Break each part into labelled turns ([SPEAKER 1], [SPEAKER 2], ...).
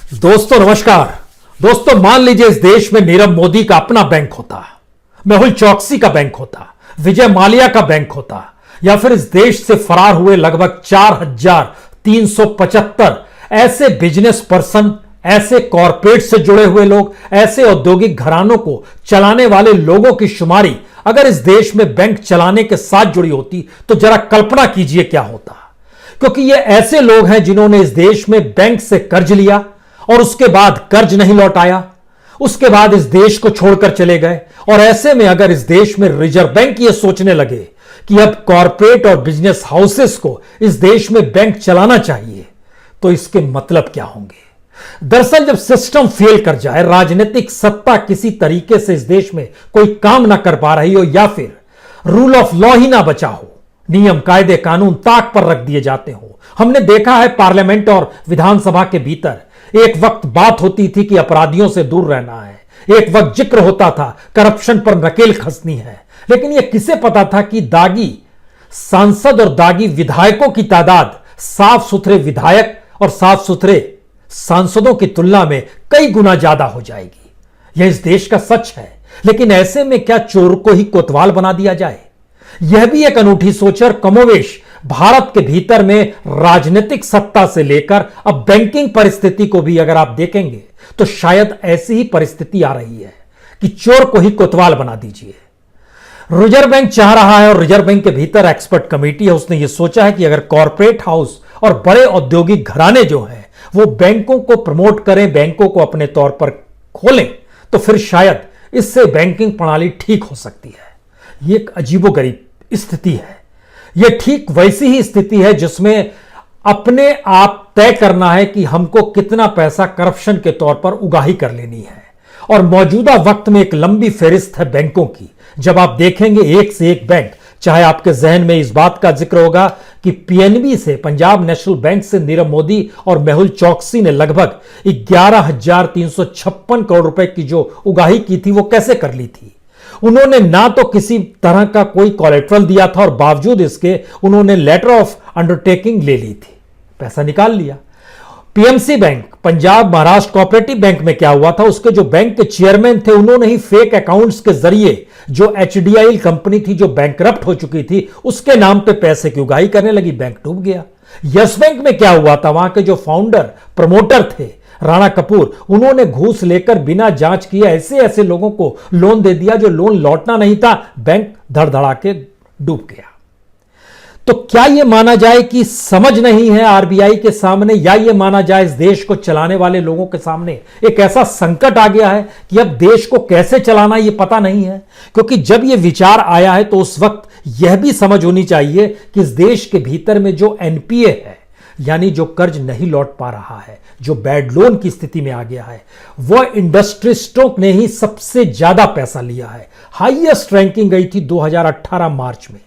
[SPEAKER 1] दोस्तों नमस्कार। दोस्तों मान लीजिए इस देश में नीरव मोदी का अपना बैंक होता, मेहुल चौकसी का बैंक होता, विजय माल्या का बैंक होता, या फिर इस देश से फरार हुए लगभग 4,375 ऐसे बिजनेस पर्सन, ऐसे कॉरपोरेट से जुड़े हुए लोग, ऐसे औद्योगिक घरानों को चलाने वाले लोगों की शुमारी अगर इस देश में बैंक चलाने के साथ जुड़ी होती तो जरा कल्पना कीजिए क्या होता। क्योंकि ये ऐसे लोग हैं जिन्होंने इस देश में बैंक से कर्ज लिया और उसके बाद कर्ज नहीं लौटाया, उसके बाद इस देश को छोड़कर चले गए। और ऐसे में अगर इस देश में रिजर्व बैंक ये सोचने लगे कि अब कॉरपोरेट और बिजनेस हाउसेस को इस देश में बैंक चलाना चाहिए तो इसके मतलब क्या होंगे। दरअसल जब सिस्टम फेल कर जाए, राजनीतिक सत्ता किसी तरीके से इस देश में कोई काम ना कर पा रही हो, या फिर रूल ऑफ लॉ ही ना बचा हो, नियम कायदे कानून ताक पर रख दिए जाते हो। हमने देखा है पार्लियामेंट और विधानसभा के भीतर एक वक्त बात होती थी कि अपराधियों से दूर रहना है, एक वक्त जिक्र होता था करप्शन पर नकेल कसनी है, लेकिन यह किसे पता था कि दागी सांसद और दागी विधायकों की तादाद साफ सुथरे विधायक और साफ सुथरे सांसदों की तुलना में कई गुना ज्यादा हो जाएगी। यह इस देश का सच है। लेकिन ऐसे में क्या चोर को ही कोतवाल बना दिया जाए? यह भी एक अनूठी सोच और कमोवेश भारत के भीतर में राजनीतिक सत्ता से लेकर अब बैंकिंग परिस्थिति को भी अगर आप देखेंगे तो शायद ऐसी ही परिस्थिति आ रही है कि चोर को ही कोतवाल बना दीजिए। रिजर्व बैंक चाह रहा है और रिजर्व बैंक के भीतर एक्सपर्ट कमेटी है, उसने यह सोचा है कि अगर कॉरपोरेट हाउस और बड़े औद्योगिक घराने जो हैं वो बैंकों को प्रमोट करें, बैंकों को अपने तौर पर खोलें, तो फिर शायद इससे बैंकिंग प्रणाली ठीक हो सकती है। यह एक अजीबोगरीब स्थिति है। यह ठीक वैसी ही स्थिति है जिसमें अपने आप तय करना है कि हमको कितना पैसा करप्शन के तौर पर उगाही कर लेनी है। और मौजूदा वक्त में एक लंबी फेरिस्त है बैंकों की। जब आप देखेंगे एक से एक बैंक, चाहे आपके जहन में इस बात का जिक्र होगा कि पीएनबी से, पंजाब नेशनल बैंक से नीरव मोदी और मेहुल चौकसी ने लगभग 11,356 करोड़ रुपए की जो उगाही की थी वो कैसे कर ली थी। उन्होंने ना तो किसी तरह का कोई कोलेटरल दिया था और बावजूद इसके उन्होंने लेटर ऑफ अंडरटेकिंग ले ली थी, पैसा निकाल लिया। PMC bank, Punjab Maharashtra cooperative bank में क्या हुआ था, उसके जो बैंक के चेयरमैन थे उन्होंने ही फेक अकाउंट्स के जरिए जो एचडीआई कंपनी थी जो बैंकरप्ट हो चुकी थी उसके नाम पे पैसे की उगाही करने लगी, बैंक डूब गया। यस बैंक में क्या हुआ था, वहां के जो फाउंडर प्रमोटर थे राणा कपूर, उन्होंने घूस लेकर बिना जांच किए ऐसे ऐसे लोगों को लोन दे दिया जो लोन लौटना नहीं था, बैंक धड़धड़ा के डूब गया। तो क्या यह माना जाए कि समझ नहीं है आरबीआई के सामने, या यह माना जाए इस देश को चलाने वाले लोगों के सामने एक ऐसा संकट आ गया है कि अब देश को कैसे चलाना यह पता नहीं है। क्योंकि जब यह विचार आया है तो उस वक्त यह भी समझ होनी चाहिए कि इस देश के भीतर में जो एनपीए है, यानी जो कर्ज नहीं लौट पा रहा है, जो बैड लोन की स्थिति में आ गया है, वह इंडस्ट्रिस्टों ने ही सबसे ज्यादा पैसा लिया है। हाईएस्ट रैंकिंग गई थी 2018 मार्च में।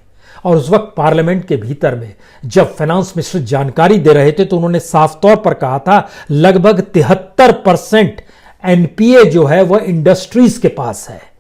[SPEAKER 1] और उस वक्त पार्लियामेंट के भीतर में जब फाइनेंस मिनिस्टर जानकारी दे रहे थे तो उन्होंने साफ तौर पर कहा था लगभग 73% एनपीए जो है वह इंडस्ट्रीज के पास है।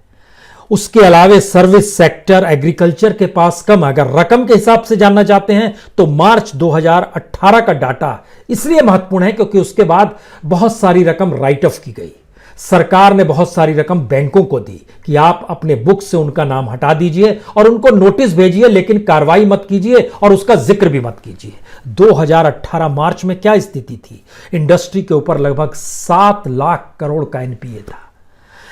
[SPEAKER 1] उसके अलावे सर्विस सेक्टर, एग्रीकल्चर के पास कम। अगर रकम के हिसाब से जानना चाहते हैं तो मार्च 2018 का डाटा इसलिए महत्वपूर्ण है क्योंकि उसके बाद बहुत सारी रकम राइट ऑफ की गई। सरकार ने बहुत सारी रकम बैंकों को दी कि आप अपने बुक से उनका नाम हटा दीजिए और उनको नोटिस भेजिए, लेकिन कार्रवाई मत कीजिए और उसका जिक्र भी मत कीजिए। 2018 मार्च में क्या स्थिति थी, इंडस्ट्री के ऊपर लगभग 7 लाख करोड़ का एनपीए था।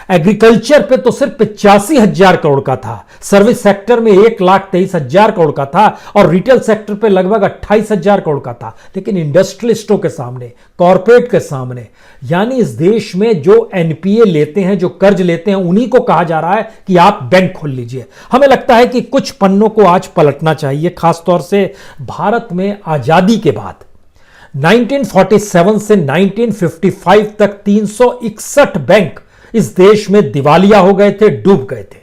[SPEAKER 1] एग्रीकल्चर पे तो सिर्फ 85,000 करोड़ का था, सर्विस सेक्टर में 1,23,000 करोड़ का था और रिटेल सेक्टर पे लगभग 28,000 करोड़ का था। लेकिन इंडस्ट्रियलिस्टों के सामने, कॉरपोरेट के सामने, यानी इस देश में जो एनपीए लेते हैं, जो कर्ज लेते हैं, उन्हीं को कहा जा रहा है कि आप बैंक खोल लीजिए। हमें लगता है कि कुछ पन्नों को आज पलटना चाहिए, खासतौर से भारत में आजादी के बाद 1947 से 1955 तक 361 बैंक इस देश में दिवालिया हो गए थे, डूब गए थे,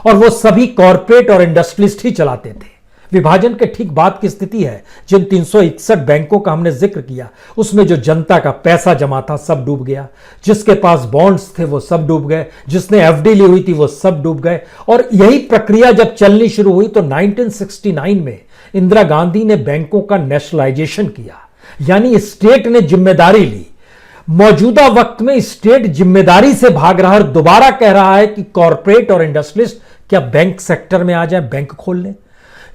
[SPEAKER 1] और वो सभी कॉरपोरेट और इंडस्ट्रियलिस्ट ही चलाते थे। विभाजन के ठीक बाद की स्थिति है। जिन 361 बैंकों का हमने जिक्र किया उसमें जो जनता का पैसा जमा था सब डूब गया, जिसके पास बॉन्ड्स थे वो सब डूब गए, जिसने एफडी ली हुई थी वो सब डूब गए। और यही प्रक्रिया जब चलनी शुरू हुई तो 1969 में इंदिरा गांधी ने बैंकों का नेशनलाइजेशन किया, यानी स्टेट ने जिम्मेदारी ली मौजूदा वक्त में स्टेट जिम्मेदारी से भाग रहा है और दोबारा कह रहा है कि कॉरपोरेट और इंडस्ट्रियलिस्ट क्या बैंक सेक्टर में आ जाए, बैंक खोल लें।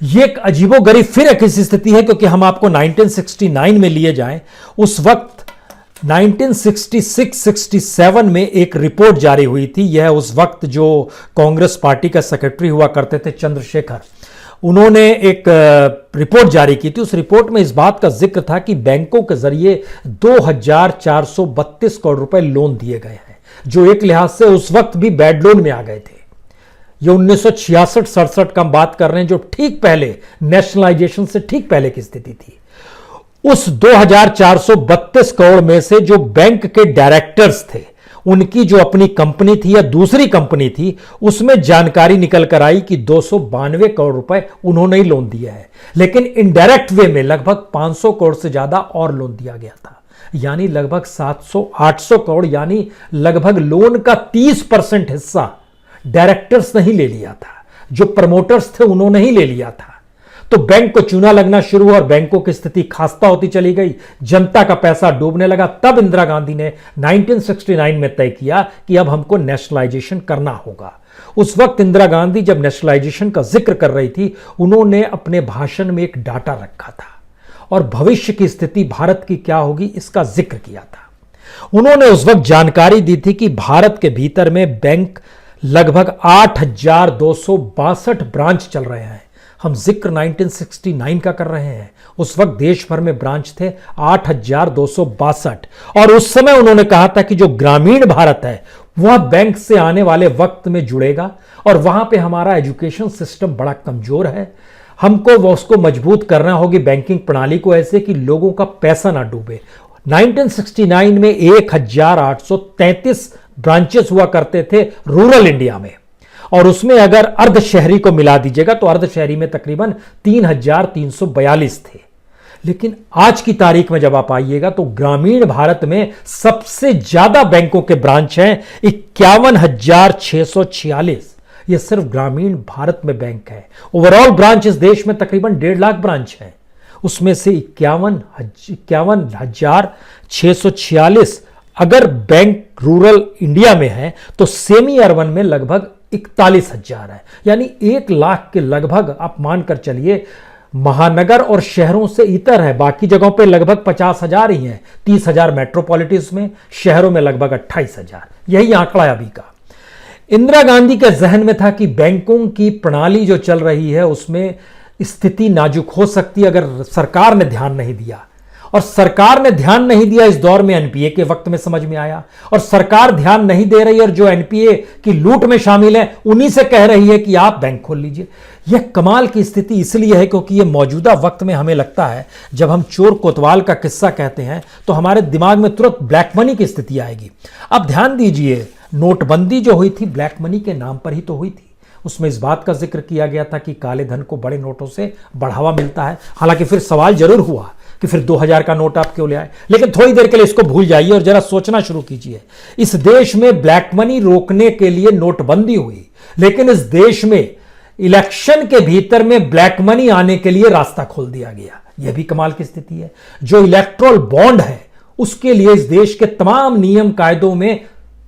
[SPEAKER 1] यह एक अजीबोगरीब फिर एक ऐसी स्थिति है, क्योंकि हम आपको 1969 में लिए जाएं, उस वक्त 1966-67 में एक रिपोर्ट जारी हुई थी। यह उस वक्त जो कांग्रेस पार्टी का सेक्रेटरी हुआ करते थे चंद्रशेखर, उन्होंने एक रिपोर्ट जारी की थी। उस रिपोर्ट में इस बात का जिक्र था कि बैंकों के जरिए 2432 करोड़ रुपए लोन दिए गए हैं, जो एक लिहाज से उस वक्त भी बैड लोन में आ गए थे। ये 1966-67 का हम बात कर रहे हैं, जो ठीक पहले नेशनलाइजेशन से ठीक पहले की स्थिति थी। उस 2432 करोड़ में से जो बैंक के डायरेक्टर्स थे, उनकी जो अपनी कंपनी थी या दूसरी कंपनी थी, उसमें जानकारी निकल कर आई कि 292 करोड़ रुपए उन्होंने ही लोन दिया है। लेकिन इनडायरेक्ट वे में लगभग 500 करोड़ से ज्यादा और लोन दिया गया था, यानी लगभग 700-800 करोड़, यानी लगभग लोन का 30% हिस्सा डायरेक्टर्स ने ही ले लिया था। जो प्रमोटर्स थे उन्होंने ही ले लिया था। तो बैंक को चूना लगना शुरू हुआ और बैंकों की स्थिति खास्ता होती चली गई, जनता का पैसा डूबने लगा। तब इंदिरा गांधी ने 1969 में तय किया कि अब हमको नेशनलाइजेशन करना होगा। उस वक्त इंदिरा गांधी जब नेशनलाइजेशन का जिक्र कर रही थी, उन्होंने अपने भाषण में एक डाटा रखा था और भविष्य की स्थिति भारत की क्या होगी इसका जिक्र किया था। उन्होंने उस वक्त जानकारी दी थी कि भारत के भीतर में बैंक लगभग 8262 ब्रांच चल रहे हैं। हम जिक्र 1969 का कर रहे हैं। उस वक्त देश भर में ब्रांच थे 8262, और उस समय उन्होंने कहा था कि जो ग्रामीण भारत है वह बैंक से आने वाले वक्त में जुड़ेगा, और वहां पे हमारा एजुकेशन सिस्टम बड़ा कमजोर है। हमको वो उसको मजबूत करना होगी, बैंकिंग प्रणाली को, ऐसे कि लोगों का पैसा ना डूबे। 1969 में 1833 ब्रांचेस हुआ करते थे रूरल इंडिया में, और उसमें अगर अर्ध शहरी को मिला दीजिएगा तो अर्ध शहरी में तकरीबन 3342 थे। लेकिन आज की तारीख में जब आप आइएगा तो ग्रामीण भारत में सबसे ज्यादा बैंकों के ब्रांच हैं, 51,646। यह सिर्फ ग्रामीण भारत में बैंक है। ओवरऑल ब्रांच इस देश में तकरीबन 1.5 लाख ब्रांच है, उसमें से 51,646 अगर बैंक रूरल इंडिया में है तो सेमी अर्बन में लगभग 41,000 है, यानी 1 लाख के लगभग आप मानकर चलिए। महानगर और शहरों से इतर है, बाकी जगहों पे लगभग 50,000 ही हैं। 30,000 मेट्रोपॉलिटिस में, शहरों में लगभग 28,000। यही आंकड़ा है अभी का। इंदिरा गांधी के जहन में था कि बैंकों की प्रणाली जो चल रही है उसमें स्थिति नाजुक हो सकती है अगर सरकार ने ध्यान नहीं दिया, और सरकार ने ध्यान नहीं दिया। इस दौर में एनपीए के वक्त में समझ में आया, और सरकार ध्यान नहीं दे रही, और जो एनपीए की लूट में शामिल है उन्हीं से कह रही है कि आप बैंक खोल लीजिए। यह कमाल की स्थिति इसलिए है क्योंकि यह मौजूदा वक्त में हमें लगता है, जब हम चोर कोतवाल का किस्सा कहते हैं तो हमारे दिमाग में तुरंत ब्लैक मनी की स्थिति आएगी। अब ध्यान दीजिए, नोटबंदी जो हुई थी ब्लैक मनी के नाम पर ही तो हुई थी। उसमें इस बात का जिक्र किया गया था कि काले धन को बड़े नोटों से बढ़ावा मिलता है। हालांकि फिर सवाल जरूर हुआ कि फिर 2000 का नोट आप क्यों ले आए, लेकिन थोड़ी देर के लिए इसको भूल जाइए और जरा सोचना शुरू कीजिए। इस देश में ब्लैक मनी रोकने के लिए नोटबंदी हुई, लेकिन इस देश में इलेक्शन के भीतर में ब्लैक मनी आने के लिए रास्ता खोल दिया गया। यह भी कमाल की स्थिति है। जो इलेक्ट्रोल बॉन्ड है उसके लिए इस देश के तमाम नियम कायदों में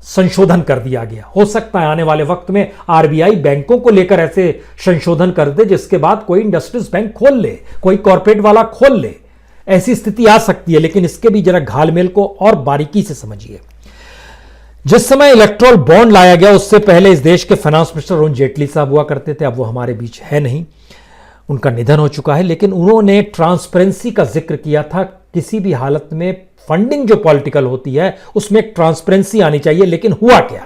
[SPEAKER 1] संशोधन कर दिया गया। हो सकता है आने वाले वक्त में आरबीआई बैंकों को लेकर ऐसे संशोधन कर दे जिसके बाद कोई इंडस्ट्रीज बैंक खोल ले, कोई कॉर्पोरेट वाला खोल ले। ऐसी स्थिति आ सकती है, लेकिन इसके भी जरा घालमेल को और बारीकी से समझिए। जिस समय इलेक्ट्रोल बॉन्ड लाया गया उससे पहले इस देश के फाइनेंस मिनिस्टर अरुण जेटली साहब हुआ करते थे। अब वो हमारे बीच है नहीं, उनका निधन हो चुका है। लेकिन उन्होंने ट्रांसपेरेंसी का जिक्र किया था। किसी भी हालत में फंडिंग जो पॉलिटिकल होती है उसमें एक ट्रांसपेरेंसी आनी चाहिए। लेकिन हुआ क्या?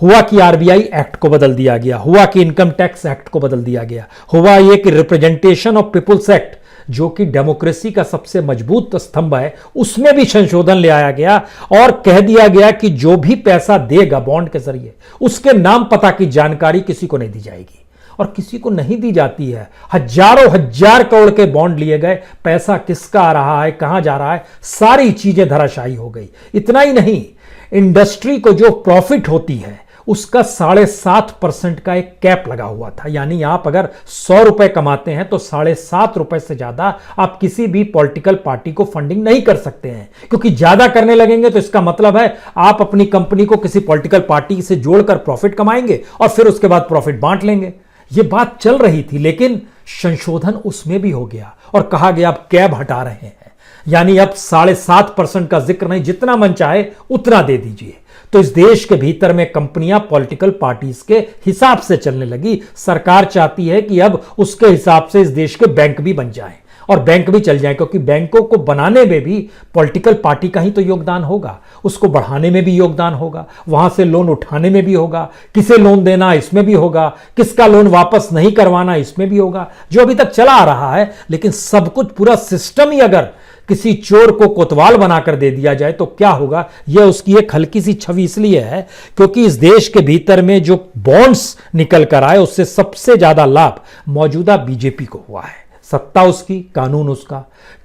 [SPEAKER 1] हुआ कि आरबीआई एक्ट को बदल दिया गया, हुआ कि इनकम टैक्स एक्ट को बदल दिया गया, हुआ ये कि रिप्रेजेंटेशन ऑफ पीपुल्स एक्ट जो कि डेमोक्रेसी का सबसे मजबूत स्तंभ है उसमें भी संशोधन ले आया गया, और कह दिया गया कि जो भी पैसा देगा बॉन्ड के जरिए उसके नाम पता की जानकारी किसी को नहीं दी जाएगी। और किसी को नहीं दी जाती है। हजारों हजार करोड़ के बॉन्ड लिए गए, पैसा किसका आ रहा है, कहां जा रहा है, सारी चीजें धराशायी हो गई। इतना ही नहीं, इंडस्ट्री को जो प्रॉफिट होती है उसका 7.5% का एक कैप लगा हुआ था। यानी आप अगर 100 रुपए कमाते हैं तो 7.5 रुपए से ज्यादा आप किसी भी पॉलिटिकल पार्टी को फंडिंग नहीं कर सकते हैं, क्योंकि ज्यादा करने लगेंगे तो इसका मतलब है आप अपनी कंपनी को किसी पॉलिटिकल पार्टी से जोड़कर प्रॉफिट कमाएंगे और फिर उसके बाद प्रॉफिट बांट लेंगे। यह बात चल रही थी, लेकिन संशोधन उसमें भी हो गया और कहा गया अब कैब हटा रहे हैं, यानी अब 7.5% का जिक्र नहीं, जितना मन चाहे उतना दे दीजिए। तो इस देश के भीतर में कंपनियां पॉलिटिकल पार्टीज के हिसाब से चलने लगी। सरकार चाहती है कि अब उसके हिसाब से इस देश के बैंक भी बन जाएं और बैंक भी चल जाएं, क्योंकि बैंकों को बनाने में भी पॉलिटिकल पार्टी का ही तो योगदान होगा, उसको बढ़ाने में भी योगदान होगा, वहां से लोन उठाने में भी होगा, किसे लोन देना इसमें भी होगा, किसका लोन वापस नहीं करवाना इसमें भी होगा, जो अभी तक चला आ रहा है। लेकिन सब कुछ पूरा सिस्टम ही अगर किसी चोर को कोतवाल बनाकर दे दिया जाए तो क्या होगा, यह उसकी एक हल्की सी छवि इसलिए है क्योंकि इस देश के भीतर में जो बॉन्ड्स निकल कर आए उससे सबसे ज्यादा लाभ मौजूदा बीजेपी को हुआ है। सत्ता उसकी, कानून उसका,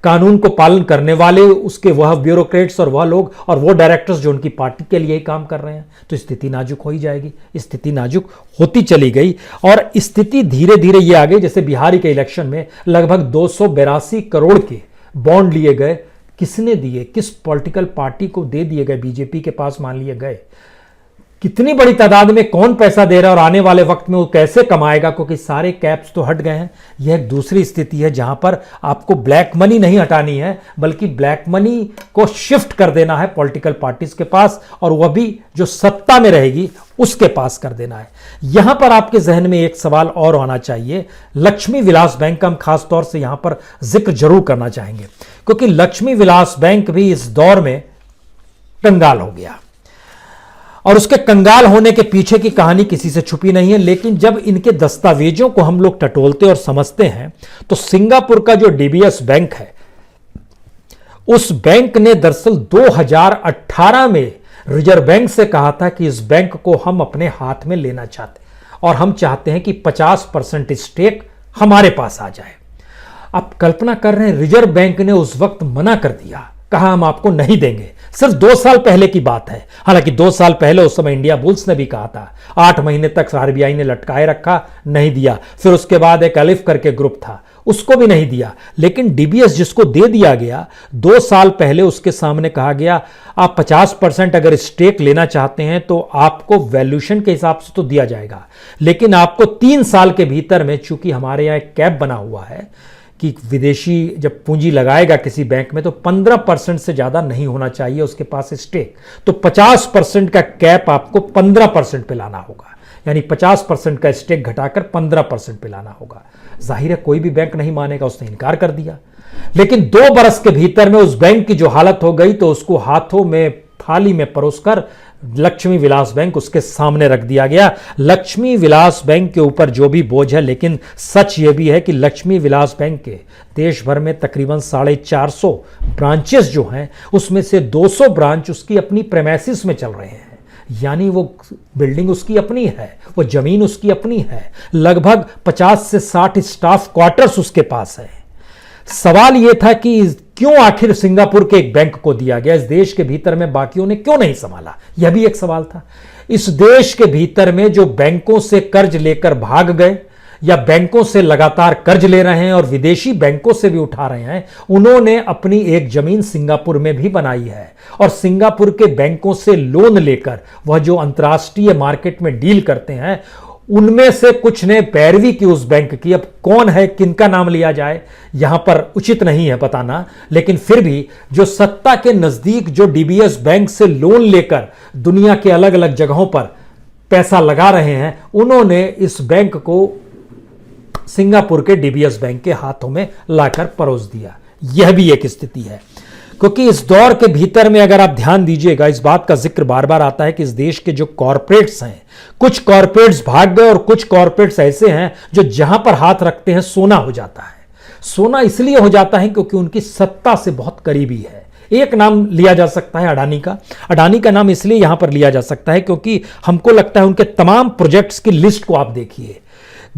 [SPEAKER 1] कानून को पालन करने वाले उसके वह ब्यूरोक्रेट्स और वह लोग और वो डायरेक्टर्स जो उनकी पार्टी के लिए ही काम कर रहे हैं। तो स्थिति नाजुक हो ही जाएगी। स्थिति नाजुक होती चली गई और स्थिति धीरे धीरे ये आ गई, जैसे बिहार के इलेक्शन में लगभग 282 करोड़ के बॉन्ड लिए गए। किसने दिए, किस पॉलिटिकल पार्टी को दे दिए गए? बीजेपी के पास मान लिए गए। कितनी बड़ी तादाद में कौन पैसा दे रहा है और आने वाले वक्त में वो कैसे कमाएगा, क्योंकि सारे कैप्स तो हट गए हैं। यह एक दूसरी स्थिति है जहां पर आपको ब्लैक मनी नहीं हटानी है, बल्कि ब्लैक मनी को शिफ्ट कर देना है पॉलिटिकल पार्टीज के पास, और वह भी जो सत्ता में रहेगी उसके पास कर देना है। यहां पर आपके जहन में एक सवाल और आना चाहिए। लक्ष्मी विलास बैंक का हम खास तौर से यहां पर जिक्र जरूर करना चाहेंगे, क्योंकि लक्ष्मी विलास बैंक भी इस दौर में कंगाल हो गया और उसके कंगाल होने के पीछे की कहानी किसी से छुपी नहीं है। लेकिन जब इनके दस्तावेजों को हम लोग टटोलते और समझते हैं तो सिंगापुर का जो डीबीएस बैंक है, उस बैंक ने दरअसल 2018 में रिजर्व बैंक से कहा था कि इस बैंक को हम अपने हाथ में लेना चाहते हैं और हम चाहते हैं कि 50% स्टेक हमारे पास आ जाए। आप कल्पना कर रहे हैं, रिजर्व बैंक ने उस वक्त मना कर दिया, कहा हम आपको नहीं देंगे। सिर्फ 2 साल पहले की बात है। हालांकि 2 साल पहले उस समय इंडिया बुल्स ने भी कहा था, 8 महीने तक आरबीआई ने लटकाए रखा, नहीं दिया। फिर उसके बाद एक अलिफ करके ग्रुप था, उसको भी नहीं दिया। लेकिन डीबीएस जिसको दे दिया गया, 2 साल पहले उसके सामने कहा गया आप 50% अगर स्टेक लेना चाहते हैं तो आपको वैल्यूएशन के हिसाब से तो दिया जाएगा, लेकिन आपको 3 साल के भीतर में, चूंकि हमारे यहां एक कैप बना हुआ है कि विदेशी जब पूंजी लगाएगा किसी बैंक में तो 15% से ज्यादा नहीं होना चाहिए उसके पास स्टेक, तो 50% का कैप आपको 15% पे लाना होगा, यानी 50% का स्टेक घटाकर 15% पे लाना होगा। जाहिर है कोई भी बैंक नहीं मानेगा, उसने इनकार कर दिया। लेकिन 2 बरस के भीतर में उस बैंक की जो हालत हो गई तो उसको हाथों में थाली में परोसकर लक्ष्मी विलास बैंक उसके सामने रख दिया गया। लक्ष्मी विलास बैंक के ऊपर जो भी बोझ है, लेकिन सच यह भी है कि लक्ष्मी विलास बैंक के देश भर में तकरीबन 450 ब्रांचेस जो हैं, उसमें से 200 ब्रांच उसकी अपनी प्रेमाइसिस में चल रहे हैं, यानी वो बिल्डिंग उसकी अपनी है, वो जमीन उसकी अपनी है, लगभग 50 से 60 स्टाफ क्वार्टर्स उसके पास है। सवाल यह था कि क्यों आखिर सिंगापुर के एक बैंक को दिया गया, इस देश के भीतर में बाकियों ने क्यों नहीं संभाला, यह भी एक सवाल था। इस देश के भीतर में जो बैंकों से कर्ज लेकर भाग गए या बैंकों से लगातार कर्ज ले रहे हैं और विदेशी बैंकों से भी उठा रहे हैं, उन्होंने अपनी एक जमीन सिंगापुर में भी बनाई है और सिंगापुर के बैंकों से लोन लेकर वह जो अंतर्राष्ट्रीय मार्केट में डील करते हैं, उनमें से कुछ ने पैरवी की उस बैंक की। अब कौन है, किनका नाम लिया जाए, यहां पर उचित नहीं है बताना, लेकिन फिर भी जो सत्ता के नजदीक जो डीबीएस बैंक से लोन लेकर दुनिया के अलग अलग जगहों पर पैसा लगा रहे हैं, उन्होंने इस बैंक को सिंगापुर के डीबीएस बैंक के हाथों में लाकर परोस दिया। यह भी एक स्थिति है, क्योंकि इस दौर के भीतर में अगर आप ध्यान दीजिएगा, इस बात का जिक्र बार बार आता है कि इस देश के जो कॉरपोरेट्स हैं, कुछ कॉरपोरेट्स भाग गए और कुछ कॉरपोरेट्स ऐसे हैं जो जहां पर हाथ रखते हैं सोना हो जाता है। सोना इसलिए हो जाता है क्योंकि उनकी सत्ता से बहुत करीबी है। एक नाम लिया जा सकता है अडानी का। अडानी का नाम इसलिए यहां पर लिया जा सकता है क्योंकि हमको लगता है उनके तमाम प्रोजेक्ट्स की लिस्ट को आप देखिए,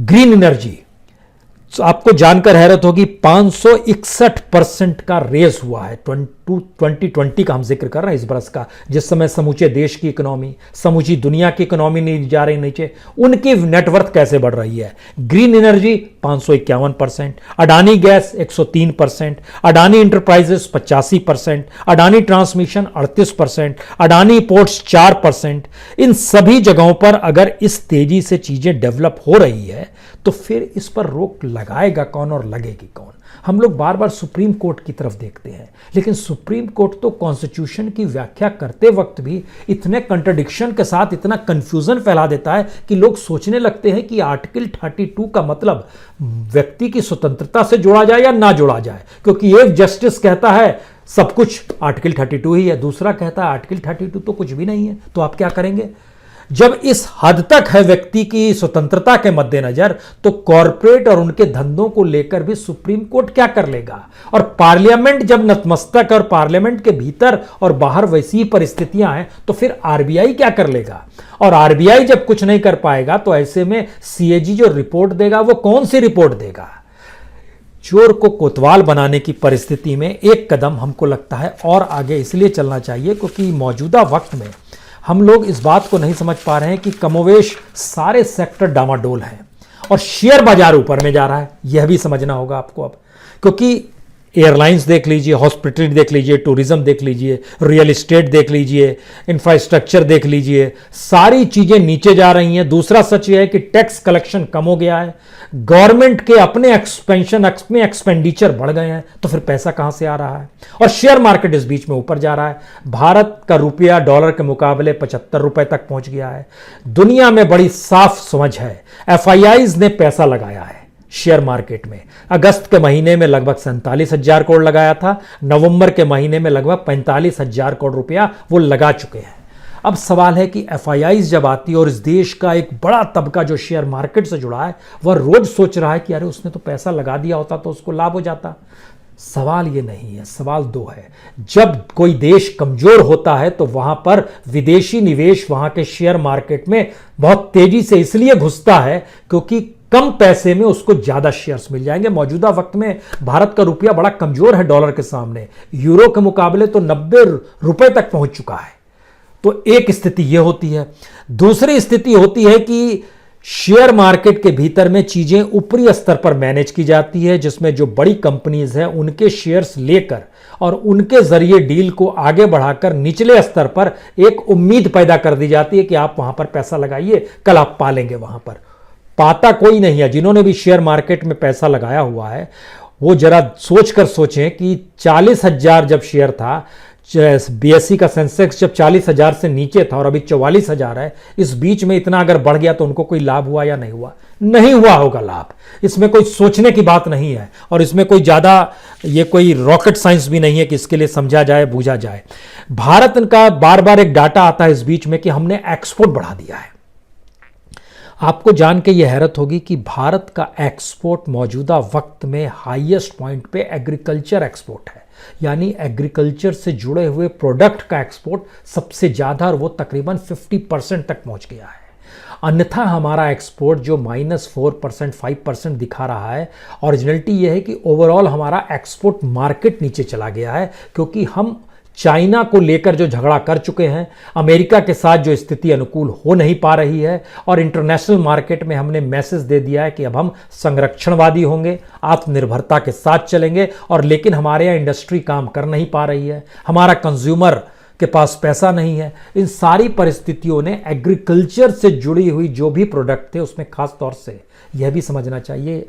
[SPEAKER 1] ग्रीन एनर्जी, तो आपको जानकर हैरत होगी 561% का रेस हुआ है। 2020 का हम जिक्र कर रहे हैं, इस बरस का, जिस समय समूचे देश की इकोनॉमी, समूची दुनिया की इकोनॉमी नहीं जा रही नीचे, उनकी नेटवर्थ कैसे बढ़ रही है। Green energy 551%, Adani gas 103%, Adani enterprises 85%, Adani transmission 38%, Adani ports 4%। इन सभी जगहों पर अगर इस तेजी से चीजें डेवलप हो रही है तो फिर इस पर रोक लगाएगा कौन और लगेगी कौन। हम लोग बार बार सुप्रीम कोर्ट की तरफ देखते हैं, लेकिन सुप्रीम कोर्ट तो कॉन्स्टिट्यूशन की व्याख्या करते वक्त भी इतने कंट्रडिक्शन के साथ इतना कंफ्यूजन फैला देता है कि लोग सोचने लगते हैं कि आर्टिकल 32 का मतलब व्यक्ति की स्वतंत्रता से जोड़ा जाए या ना जोड़ा जाए, क्योंकि एक जस्टिस कहता है सब कुछ आर्टिकल 32 ही है, दूसरा कहता है आर्टिकल 32 तो कुछ भी नहीं है। तो आप क्या करेंगे? जब इस हद तक है व्यक्ति की स्वतंत्रता के मद्देनजर, तो कॉरपोरेट और उनके धंधों को लेकर भी सुप्रीम कोर्ट क्या कर लेगा? और पार्लियामेंट जब नतमस्तक और पार्लियामेंट के भीतर और बाहर वैसी परिस्थितियां हैं, तो फिर आरबीआई क्या कर लेगा? और आरबीआई जब कुछ नहीं कर पाएगा तो ऐसे में सीएजी जो रिपोर्ट देगा वो कौन सी रिपोर्ट देगा? चोर को कोतवाल बनाने की परिस्थिति में एक कदम हमको लगता है और आगे इसलिए चलना चाहिए क्योंकि मौजूदा वक्त में हम लोग इस बात को नहीं समझ पा रहे हैं कि कमोवेश सारे सेक्टर डामाडोल हैं और शेयर बाजार ऊपर में जा रहा है। यह भी समझना होगा आपको अब, क्योंकि एयरलाइंस देख लीजिए, हॉस्पिटलिटी देख लीजिए, टूरिज्म देख लीजिए, रियल एस्टेट देख लीजिए, इंफ्रास्ट्रक्चर देख लीजिए, सारी चीजें नीचे जा रही हैं। दूसरा सच यह है कि टैक्स कलेक्शन कम हो गया है, गवर्नमेंट के अपने एक्सपेंडिचर बढ़ गए हैं, तो फिर पैसा कहां से आ रहा है? और शेयर मार्केट इस बीच में ऊपर जा रहा है। भारत का रुपया डॉलर के मुकाबले 75 रुपए तक पहुंच गया है। दुनिया में बड़ी साफ समझ है, एफआईआईज ने पैसा लगाया है शेयर मार्केट में। अगस्त के महीने में लगभग 47,000 करोड़ लगाया था, नवंबर के महीने में लगभग 45,000 करोड़ रुपया वो लगा चुके हैं। अब सवाल है कि एफआईआईज जब आती है और इस देश का एक बड़ा तबका जो शेयर मार्केट से जुड़ा है वह रोज सोच रहा है कि अरे उसने तो पैसा लगा दिया होता तो उसको लाभ हो जाता। सवाल ये नहीं है, सवाल दो है। जब कोई देश कमजोर होता है तो वहां पर विदेशी निवेश वहां के शेयर मार्केट में बहुत तेजी से इसलिए घुसता है क्योंकि कम पैसे में उसको ज्यादा शेयर्स मिल जाएंगे। मौजूदा वक्त में भारत का रुपया बड़ा कमजोर है डॉलर के सामने, यूरो के मुकाबले तो 90 रुपए तक पहुंच चुका है। तो एक स्थिति यह होती है। दूसरी स्थिति होती है कि शेयर मार्केट के भीतर में चीजें ऊपरी स्तर पर मैनेज की जाती है, जिसमें जो बड़ी कंपनीज हैं उनके शेयर्स लेकर और उनके जरिए डील को आगे बढ़ाकर निचले स्तर पर एक उम्मीद पैदा कर दी जाती है कि आप वहां पर पैसा लगाइए, कल आप पालेंगे। वहां पर पाता कोई नहीं है। जिन्होंने भी शेयर मार्केट में पैसा लगाया हुआ है वो जरा सोचकर सोचें कि 40,000 जब शेयर था, बीएसई का सेंसेक्स जब 40,000 से नीचे था और अभी 44,000 है, इस बीच में इतना अगर बढ़ गया तो उनको कोई लाभ हुआ या नहीं हुआ? नहीं हुआ होगा लाभ। इसमें कोई सोचने की बात नहीं है और इसमें कोई ज्यादा ये कोई रॉकेट साइंस भी नहीं है कि इसके लिए समझा जाए बूझा जाए। भारत का बार बार एक डाटा आता है इस बीच में कि हमने एक्सपोर्ट बढ़ा दिया है। आपको जान के ये हैरत होगी कि भारत का एक्सपोर्ट मौजूदा वक्त में हाईएस्ट पॉइंट पे एग्रीकल्चर एक्सपोर्ट है, यानी एग्रीकल्चर से जुड़े हुए प्रोडक्ट का एक्सपोर्ट सबसे ज्यादा, और वो तकरीबन 50% तक पहुंच गया है। अन्यथा हमारा एक्सपोर्ट जो -4% 5% दिखा रहा है, ओरिजिनलिटी ये है कि ओवरऑल हमारा एक्सपोर्ट मार्केट नीचे चला गया है क्योंकि हम चाइना को लेकर जो झगड़ा कर चुके हैं, अमेरिका के साथ जो स्थिति अनुकूल हो नहीं पा रही है, और इंटरनेशनल मार्केट में हमने मैसेज दे दिया है कि अब हम संरक्षणवादी होंगे, आत्मनिर्भरता के साथ चलेंगे, और लेकिन हमारे यहाँ इंडस्ट्री काम कर नहीं पा रही है, हमारा कंज्यूमर के पास पैसा नहीं है। इन सारी परिस्थितियों ने एग्रीकल्चर से जुड़ी हुई जो भी प्रोडक्ट थे उसमें खास तौर से यह भी समझना चाहिए,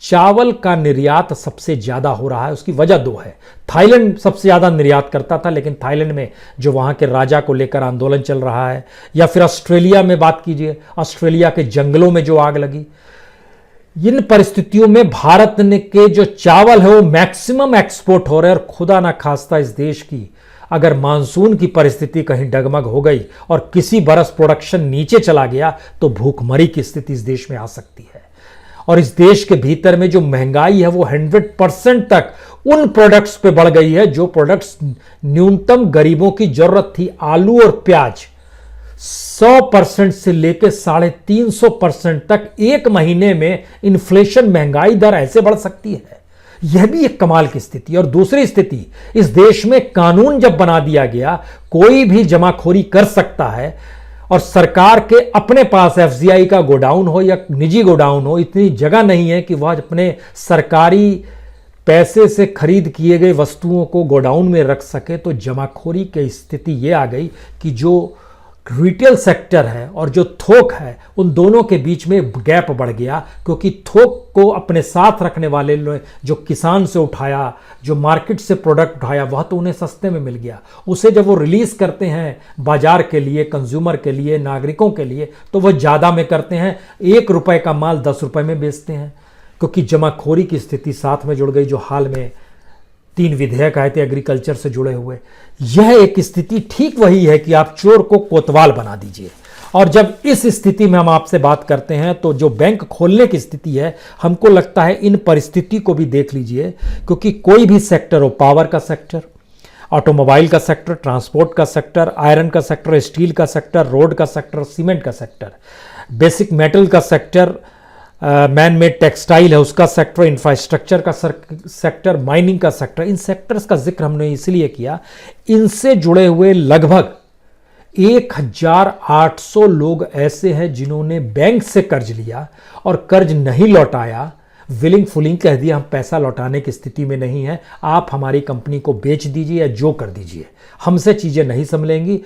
[SPEAKER 1] चावल का निर्यात सबसे ज्यादा हो रहा है। उसकी वजह दो है। थाईलैंड सबसे ज्यादा निर्यात करता था, लेकिन थाईलैंड में जो वहां के राजा को लेकर आंदोलन चल रहा है, या फिर ऑस्ट्रेलिया में बात कीजिए, ऑस्ट्रेलिया के जंगलों में जो आग लगी, इन परिस्थितियों में भारत ने के जो चावल है वो मैक्सिमम एक्सपोर्ट हो रहे हैं। और खुदा ना खास्ता इस देश की अगर मानसून की परिस्थिति कहीं डगमग हो गई और किसी बरस प्रोडक्शन नीचे चला गया तो भूखमरी की स्थिति इस देश में आ सकती है। और इस देश के भीतर में जो महंगाई है वो 100% तक उन प्रोडक्ट्स पे बढ़ गई है जो प्रोडक्ट्स न्यूनतम गरीबों की जरूरत थी। आलू और प्याज 100% से लेकर 350% तक एक महीने में इन्फ्लेशन, महंगाई दर ऐसे बढ़ सकती है। यह भी एक कमाल की स्थिति। और दूसरी स्थिति, इस देश में कानून जब बना दिया गया, कोई भी जमाखोरी कर सकता है, और सरकार के अपने पास एफसीआई का गोडाउन हो या निजी गोडाउन हो, इतनी जगह नहीं है कि वह अपने सरकारी पैसे से खरीद किए गए वस्तुओं को गोडाउन में रख सके। तो जमाखोरी की स्थिति यह आ गई कि जो रिटेल सेक्टर है और जो थोक है, उन दोनों के बीच में गैप बढ़ गया, क्योंकि थोक को अपने साथ रखने वाले लोग, जो किसान से उठाया, जो मार्केट से प्रोडक्ट उठाया, वह तो उन्हें सस्ते में मिल गया। उसे जब वो रिलीज करते हैं बाजार के लिए, कंज्यूमर के लिए, नागरिकों के लिए, तो वह ज़्यादा में करते हैं। 1 रुपए का माल 10 रुपए में बेचते हैं, क्योंकि जमाखोरी की स्थिति साथ में जुड़ गई। जो हाल में 3 विधेयक आए थे एग्रीकल्चर से जुड़े हुए, यह एक स्थिति ठीक वही है कि आप चोर को कोतवाल बना दीजिए। और जब इस स्थिति में हम आपसे बात करते हैं, तो जो बैंक खोलने की स्थिति है, हमको लगता है इन परिस्थिति को भी देख लीजिए, क्योंकि कोई भी सेक्टर हो, पावर का सेक्टर, ऑटोमोबाइल का सेक्टर, ट्रांसपोर्ट का सेक्टर, आयरन का सेक्टर, स्टील का सेक्टर, रोड का सेक्टर, सीमेंट का सेक्टर, बेसिक मेटल का सेक्टर, मैन मेड टेक्सटाइल है उसका सेक्टर, इंफ्रास्ट्रक्चर का सेक्टर, माइनिंग का सेक्टर, इन सेक्टर्स का जिक्र हमने इसलिए किया, इनसे जुड़े हुए लगभग 1800 लोग ऐसे हैं जिन्होंने बैंक से कर्ज लिया और कर्ज नहीं लौटाया, विलिंग फुलिंग कह दिया हम पैसा लौटाने की स्थिति में नहीं है, आप हमारी कंपनी को बेच दीजिए या जो कर दीजिए, हमसे चीजें नहीं संभलेंगी।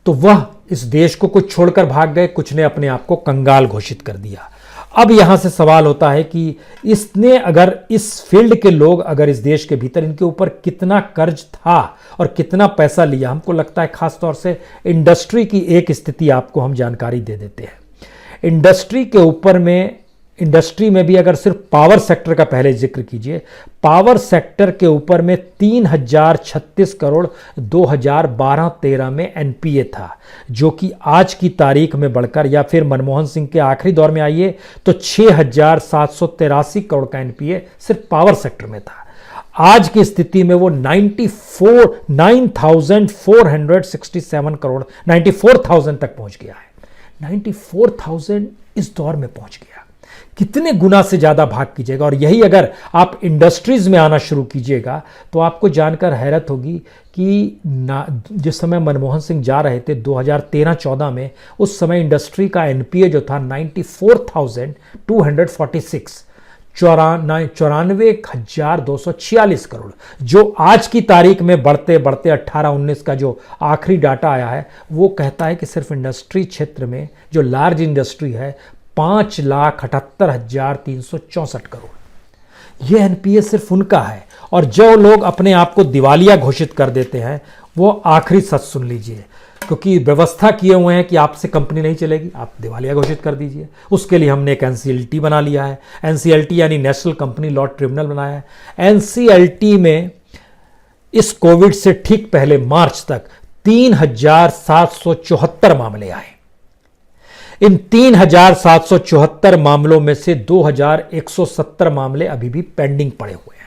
[SPEAKER 1] तो वह इस देश को कुछ छोड़कर भाग गए, कुछ ने अपने आप को कंगाल घोषित कर दिया। अब यहां से सवाल होता है कि इसने, अगर इस फील्ड के लोग अगर इस देश के भीतर, इनके ऊपर कितना कर्ज था और कितना पैसा लिया। हमको लगता है खासतौर से इंडस्ट्री की एक स्थिति आपको हम जानकारी दे देते हैं। इंडस्ट्री के ऊपर में, इंडस्ट्री में भी अगर सिर्फ पावर सेक्टर का पहले जिक्र कीजिए, पावर सेक्टर के ऊपर में 3036 करोड़ 2012-13 में एनपीए था, जो कि आज की तारीख में बढ़कर, या फिर मनमोहन सिंह के आखिरी दौर में आइए तो 6783 करोड़ का एनपीए सिर्फ पावर सेक्टर में था। आज की स्थिति में वो 94,467 करोड़, 94,000 तक पहुंच गया है। 94,000 इस दौर में पहुंच गया, कितने गुना से ज्यादा भाग कीजिएगा। और यही अगर आप इंडस्ट्रीज में आना शुरू कीजिएगा तो आपको जानकर हैरत होगी कि जिस समय मनमोहन सिंह जा रहे थे 2013-14 में, उस समय इंडस्ट्री का एनपीए जो था 94,246, 94,246 करोड़, जो आज की तारीख में बढ़ते बढ़ते 18-19 का जो आखिरी डाटा आया है, वो कहता है कि सिर्फ इंडस्ट्री क्षेत्र में जो लार्ज इंडस्ट्री है 5,78,364 करोड़। यह एनपीए सिर्फ उनका है। और जो लोग अपने आप को दिवालिया घोषित कर देते हैं, वो आखिरी सच सुन लीजिए, क्योंकि व्यवस्था किए हुए हैं कि आपसे कंपनी नहीं चलेगी, आप दिवालिया घोषित कर दीजिए। उसके लिए हमने एक एनसीएलटी बना लिया है, एनसीएलटी यानी नेशनल कंपनी लॉ ट्रिब्यूनल बनाया है। एनसीएलटी में इस कोविड से ठीक पहले मार्च तक 3,774 मामले आए। इन 3,774 मामलों में से 2,170 मामले अभी भी पेंडिंग पड़े हुए हैं।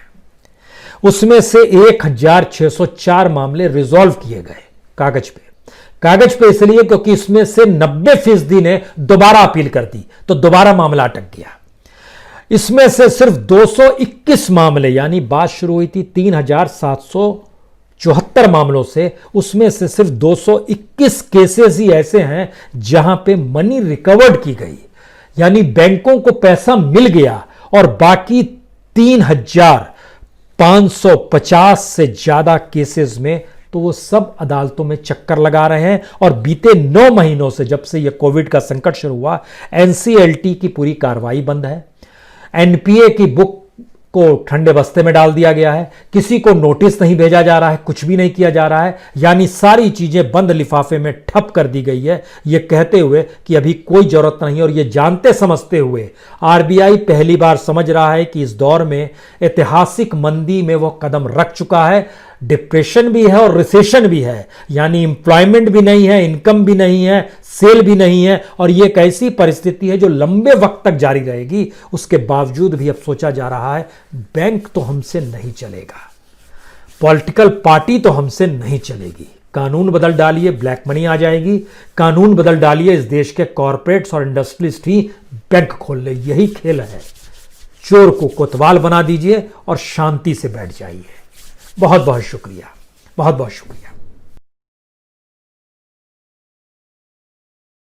[SPEAKER 1] उसमें से 1,604 मामले रिजॉल्व किए गए कागज पे। कागज पे इसलिए क्योंकि इसमें से 90% ने दोबारा अपील कर दी, तो दोबारा मामला अटक गया। इसमें से सिर्फ 221 मामले, यानी बात शुरू हुई थी 3,774 मामलों से, उसमें से सिर्फ 221 केसेस ही ऐसे हैं जहां पे मनी रिकवर्ड की गई, यानी बैंकों को पैसा मिल गया। और बाकी 3,550 से ज्यादा केसेस में तो वो सब अदालतों में चक्कर लगा रहे हैं। और बीते 9 महीनों से, जब से ये कोविड का संकट शुरू हुआ, एनसीएलटी की पूरी कार्रवाई बंद है। एनपीए की बुक को ठंडे बस्ते में डाल दिया गया है, किसी को नोटिस नहीं भेजा जा रहा है, कुछ भी नहीं किया जा रहा है, यानी सारी चीजें बंद लिफाफे में ठप कर दी गई है, ये कहते हुए कि अभी कोई जरूरत नहीं। और ये जानते समझते हुए आरबीआई पहली बार समझ रहा है कि इस दौर में ऐतिहासिक मंदी में वो कदम रख चुका है। डिप्रेशन भी है और रिसेशन भी है, यानी एम्प्लॉयमेंट भी नहीं है, इनकम भी नहीं है, सेल भी नहीं है। और ये एक ऐसी परिस्थिति है जो लंबे वक्त तक जारी रहेगी। उसके बावजूद भी अब सोचा जा रहा है बैंक तो हमसे नहीं चलेगा, पॉलिटिकल पार्टी तो हमसे नहीं चलेगी, कानून बदल डालिए, ब्लैक मनी आ जाएगी। कानून बदल डालिए, इस देश के कॉरपोरेट्स और इंडस्ट्रियलिस्ट ही बैंक खोल ले। यही खेल है। चोर को कोतवाल बना दीजिए और शांति से बैठ जाइए। बहुत बहुत शुक्रिया, बहुत बहुत शुक्रिया।